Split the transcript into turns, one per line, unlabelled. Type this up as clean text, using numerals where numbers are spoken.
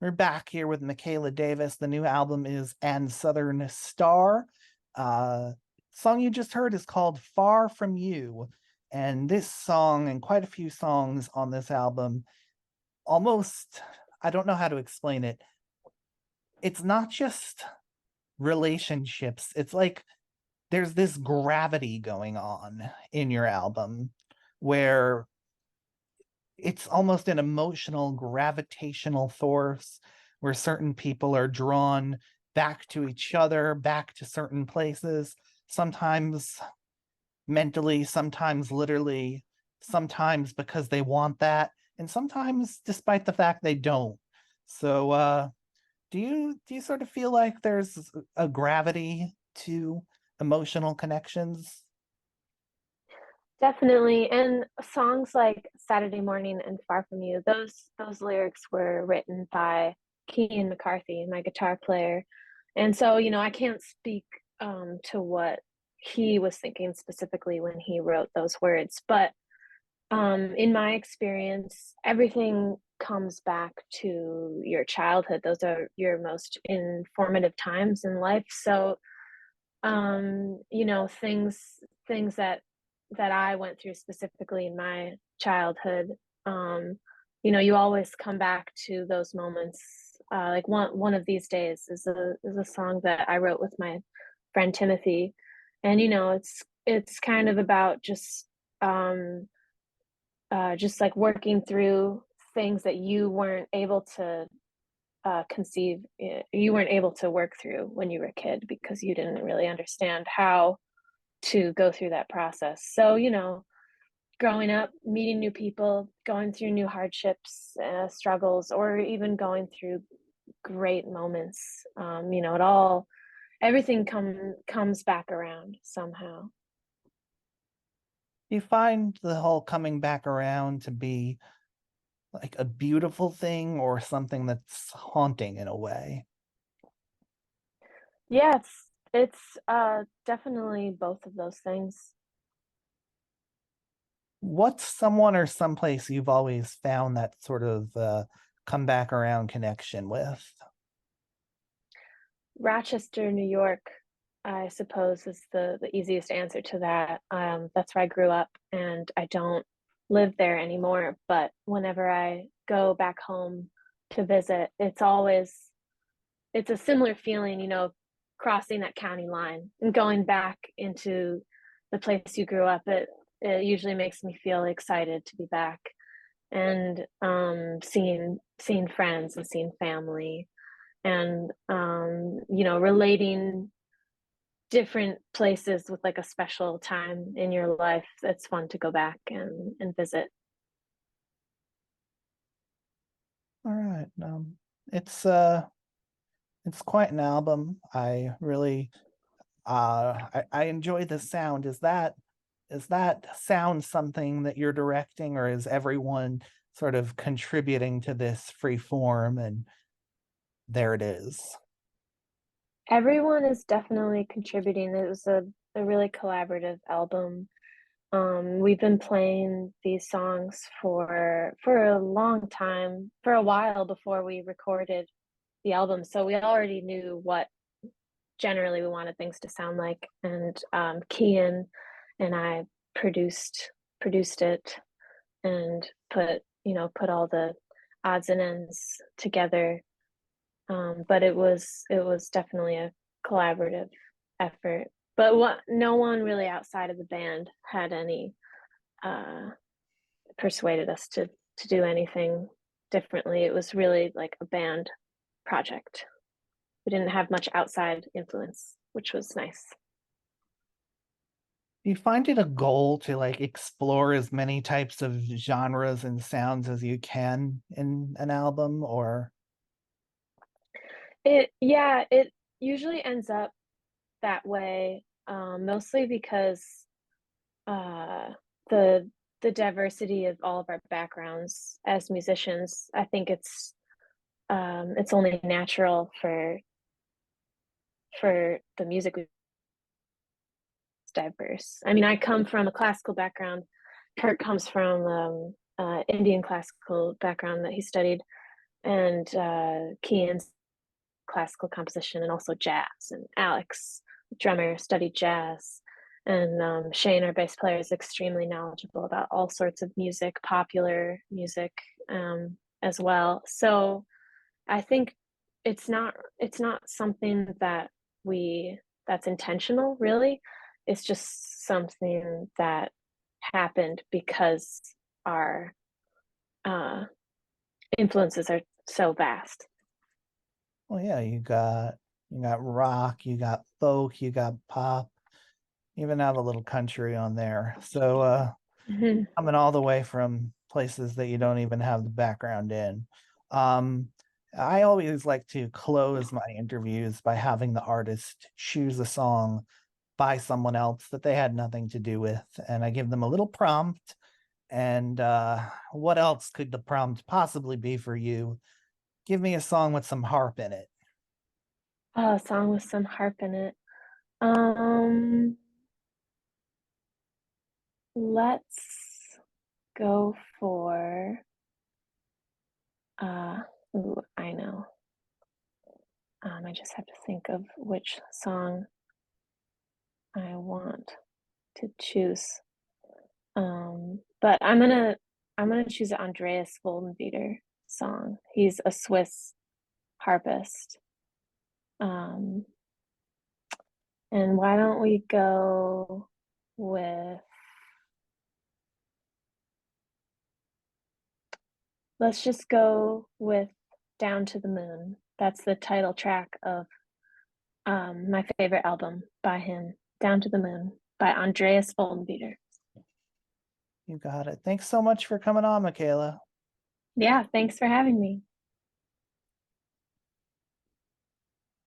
We're back here with Mikaela Davis. The new album is And Southern Star. Song you just heard is called Far From You. And this song and quite a few songs on this album almost, I don't know how to explain it. It's not just relationships. It's like there's this gravity going on in your album where it's almost an emotional gravitational force where certain people are drawn back to each other, back to certain places, sometimes mentally, sometimes literally, sometimes because they want that, and sometimes despite the fact they don't. So do you sort of feel like there's a gravity to emotional connections?
Definitely. And songs like Saturday Morning and Far From You, those lyrics were written by Kean McCarthy, my guitar player. And so, I can't speak to what he was thinking specifically when he wrote those words, but in my experience, everything comes back to your childhood. Those are your most informative times in life. So things that I went through specifically in my childhood, you always come back to those moments. Like one of these days is a song that I wrote with my friend Timothy, and it's kind of about just like working through things that you weren't able to conceive, you weren't able to work through when you were a kid because you didn't really understand how to go through that process. So, growing up, meeting new people, going through new hardships, struggles, or even going through great moments, everything comes back around somehow.
You find the whole coming back around to be like a beautiful thing or something that's haunting in a way?
Yeah, it's definitely both of those things.
What's someone or someplace you've always found that sort of come back around connection with?
Rochester, New York, I suppose is the easiest answer to that. That's where I grew up, and I don't live there anymore. But whenever I go back home to visit, it's a similar feeling, crossing that county line and going back into the place you grew up. It usually makes me feel excited to be back and seeing friends and seeing family and relating different places with like a special time in your life. It's fun to go back and visit.
All right. It's it's quite an album. I really I enjoy the sound. Is that sound something that you're directing, or is everyone sort of contributing to this free form and there it is?
Everyone is definitely contributing. It was a really collaborative album. We've been playing these songs for a long time, for a while before we recorded the album. So we already knew what generally we wanted things to sound like. And Kian and I produced it and put all the odds and ends together. But it was definitely a collaborative effort. But no one really outside of the band had any uh, persuaded us to do anything differently. It was really like a band project. We didn't have much outside influence, which was nice.
Do you find it a goal to like explore as many types of genres and sounds as you can in an album, or
It usually ends up that way, mostly because uh, the the diversity of all of our backgrounds as musicians. I think it's only natural for the music diverse. I mean, I come from a classical background. Kurt comes from Indian classical background that he studied, and Kian's classical composition and also jazz. And Alex, drummer, studied jazz. And Shane, our bass player, is extremely knowledgeable about all sorts of music, popular music as well. So I think it's not something that's intentional, really. It's just something that happened because our uh, influences are so vast.
Well, yeah, you got rock, you got folk, you got pop, even have a little country on there. So
Mhm.
coming all the way from places that you don't even have the background in. Um, I always like to close my interviews by having the artist choose a song by someone else that they had nothing to do with, and I give them a little prompt. And what else could the prompt possibly be for you? Give me a song with some harp in it.
Oh, a song with some harp in it. Um, let's go for uh ooh, I know. I just have to think of which song I want to choose. But I'm gonna choose an Andreas Vollenweider song. He's a Swiss harpist. Um, and why don't we go with let's just go with Down to the Moon. That's the title track of my favorite album by him, Down to the Moon by Andreas Vollenweider.
You got it. Thanks so much for coming on, Mikaela.
Yeah, thanks for having me.